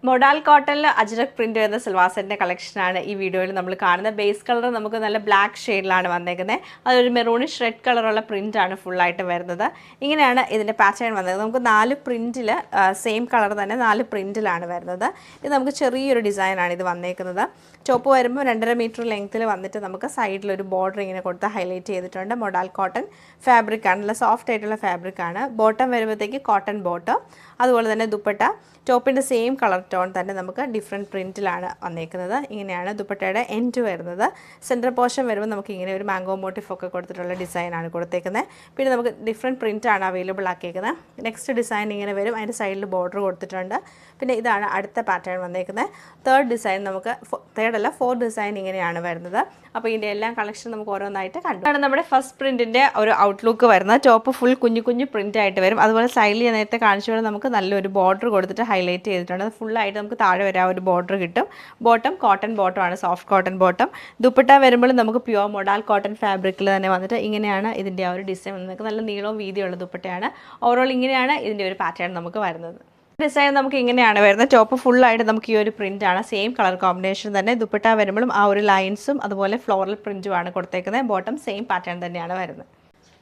Modal കോട്ടണിൽ ajrak print വരുന്ന സിൽവാർ സെറ്റിന്റെ കളക്ഷനാണ് ഈ വീഡിയോയിൽ നമ്മൾ കാണുന്നത്. ബേസ് കളർ നമുക്ക് നല്ല ബ്ലാക്ക് ഷെയ്ഡിലാണ് വന്നേക്കുന്നത്. അതൊരു മെറൂണിഷ് റെഡ് കളറുള്ള പ്രിന്റാണ് ഫുള്ളായിട്ട് വരുന്നത്. ഇങ്ങനെയാണ് ഇതിൻ്റെ പാറ്റേൺ വന്നത്. നമുക്ക് 4 പ്രിന്റിൽ സെയിം കളർ തന്നെ 4 പ്രിന്റിലാണ് വരുന്നത്. ഇത് നമുക്ക് ചെറിയൊരു ഡിസൈനാണ് ഇത് വന്നേക്കുന്നത്. ചോപ്പ് വരുമ്പോൾ 2.5 മീറ്റർ ലെങ്ത്തിൽ വന്നിട്ട് നമുക്ക് സൈഡിലൊരു ബോർഡർ ഇങ്ങനെ കൊടുത്ത് ഹൈലൈറ്റ് ചെയ്തിട്ടുണ്ട്. മൊഡാൽ കോട്ടൺ ഫാബ്രിക് ആണ്, നല്ല സോഫ്റ്റ് ആയിട്ടുള്ള ഫാബ്രിക് ആണ്. ബോട്ടം വരുമ്പോഴത്തേക്ക് കോട്ടൺ ബോട്ടം, അതുപോലെ തന്നെ ദുപ്പട്ട ടോപ്പിൻ്റെ സെയിം കളർ ടോൺ തന്നെ നമുക്ക് ഡിഫറെൻറ്റ് പ്രിൻറ്റിലാണ് വന്നേക്കുന്നത്. ഇങ്ങനെയാണ് ദുപ്പട്ടയുടെ എൻഡ് വരുന്നത്. സെൻറ്റർ പോർഷൻ വരുമ്പോൾ നമുക്ക് ഇങ്ങനെ ഒരു മാംഗോ മോട്ടീഫ് ഒക്കെ കൊടുത്തിട്ടുള്ള ഡിസൈനാണ് കൊടുത്തേക്കുന്നത്. പിന്നെ നമുക്ക് ഡിഫറെൻറ്റ് പ്രിൻറ്റാണ് അവൈലബിൾ ആക്കിയേക്കുന്നത്. നെക്സ്റ്റ് ഡിസൈൻ ഇങ്ങനെ വരും, അതിൻ്റെ സൈഡിൽ ബോർഡർ കൊടുത്തിട്ടുണ്ട്. പിന്നെ ഇതാണ് അടുത്ത പാറ്റേൺ വന്നേക്കുന്നത്. തേർഡ് ഡിസൈൻ നമുക്ക് ഫോർത്ത് ഡിസൈൻ ഇങ്ങനെയാണ് വരുന്നത്. അപ്പോൾ ഇതിൻ്റെ എല്ലാം കളക്ഷൻ നമുക്ക് ഓരോന്നായിട്ട് കണ്ടു. അതാണ് നമ്മുടെ ഫസ്റ്റ് പ്രിൻറ്റിൻ്റെ ഒരു ഔട്ട്ലുക്ക് വരുന്നത്. ടോപ്പ് ഫുൾ കുഞ്ഞു കുഞ്ഞു പ്രിൻ്റ് ആയിട്ട് വരും. അതുപോലെ സൈഡിൽ നേരത്തെ കാണിച്ചുകൊണ്ട് നമുക്ക് നല്ലൊരു ബോർഡർ കൊടുത്തിട്ട് ഹൈലൈറ്റ് ചെയ്തിട്ടുണ്ട്. അത് ഫുള്ളായിട്ട് നമുക്ക് താഴെ വരെ ഒരു ബോർഡർ കിട്ടും. ബോട്ടം കോട്ടൺ ബോട്ടം ആണ്, സോഫ്റ്റ് കോട്ടൺ ബോട്ടം. ദുപ്പട്ട വരുമ്പോൾ നമുക്ക് പ്യുവർ മൊഡാൽ കോട്ടൺ ഫാബ്രിക്കിൽ തന്നെ വന്നിട്ട് ഇങ്ങനെയാണ് ഇതിൻ്റെ ആ ഒരു ഡിസൈൻ വന്നത്. നല്ല നീളവും വീതിയുള്ള ദുപ്പട്ടയാണ്. ഓവറോൾ ഇങ്ങനെയാണ് ഇതിൻ്റെ ഒരു പാറ്റേൺ നമുക്ക് വരുന്നത്. ഡിസൈൻ നമുക്ക് ഇങ്ങനെയാണ് വരുന്നത്. ടോപ്പ് ഫുള്ളായിട്ട് നമുക്ക് ഈ ഒരു പ്രിൻ്റാണ്, സെയിം കളർ കോമ്പിനേഷൻ തന്നെ. ദുപ്പട്ട വരുമ്പോഴും ആ ഒരു ലൈൻസും അതുപോലെ ഫ്ലോറൽ പ്രിൻറ്റുമാണ് കൊടുത്തേക്കുന്നത്. ബോട്ടം സെയിം പാറ്റേൺ തന്നെയാണ് വരുന്നത്.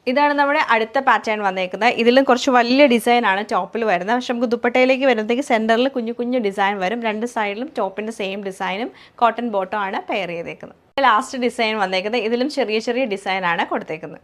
ഇതാണ് നമ്മുടെ അടുത്ത പാറ്റേൺ വന്നേക്കുന്നത്. ഇതിലും കുറച്ച് വലിയ ഡിസൈനാണ് ടോപ്പിൽ വരുന്നത്. പക്ഷെ നമുക്ക് ദുപ്പട്ടയിലേക്ക് വരുമ്പോഴത്തേക്ക് സെൻറ്ററിൽ കുഞ്ഞു കുഞ്ഞു ഡിസൈൻ വരും. രണ്ട് സൈഡിലും ടോപ്പിൻ്റെ സെയിം ഡിസൈനും കോട്ടൺ ബോട്ടം ആണ് പെയർ ചെയ്തേക്കുന്നത്. ലാസ്റ്റ് ഡിസൈൻ വന്നേക്കുന്നത് ഇതിലും ചെറിയ ചെറിയ ഡിസൈനാണ് കൊടുത്തേക്കുന്നത്.